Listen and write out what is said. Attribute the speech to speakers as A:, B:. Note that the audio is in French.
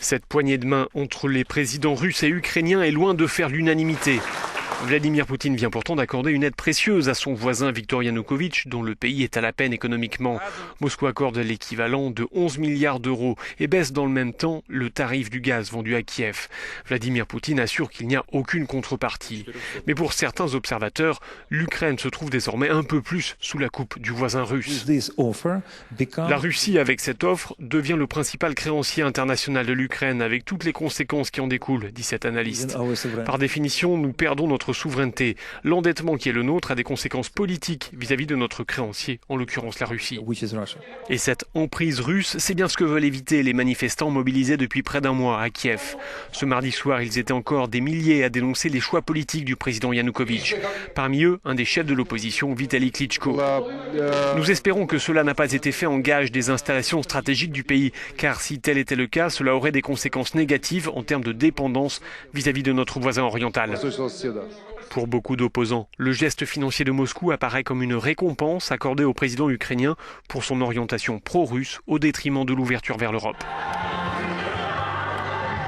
A: Cette poignée de main entre les présidents russes et ukrainiens est loin de faire l'unanimité. Vladimir Poutine vient pourtant d'accorder une aide précieuse à son voisin Viktor Yanukovych, dont le pays est à la peine économiquement. Moscou accorde l'équivalent de 11 milliards d'euros et baisse dans le même temps le tarif du gaz vendu à Kiev. Vladimir Poutine assure qu'il n'y a aucune contrepartie. Mais pour certains observateurs, l'Ukraine se trouve désormais un peu plus sous la coupe du voisin russe. La Russie, avec cette offre, devient le principal créancier international de l'Ukraine, avec toutes les conséquences qui en découlent, dit cet analyste. Par définition, nous perdons notre souveraineté. L'endettement qui est le nôtre a des conséquences politiques vis-à-vis de notre créancier, en l'occurrence la Russie. Et cette emprise russe, c'est bien ce que veulent éviter les manifestants mobilisés depuis près d'un mois à Kiev. Ce mardi soir, ils étaient encore des milliers à dénoncer les choix politiques du président Yanukovych. Parmi eux, un des chefs de l'opposition, Vitali Klitschko. Nous espérons que cela n'a pas été fait en gage des installations stratégiques du pays, car si tel était le cas, cela aurait des conséquences négatives en termes de dépendance vis-à-vis de notre voisin oriental. Pour beaucoup d'opposants, le geste financier de Moscou apparaît comme une récompense accordée au président ukrainien pour son orientation pro-russe au détriment de l'ouverture vers l'Europe.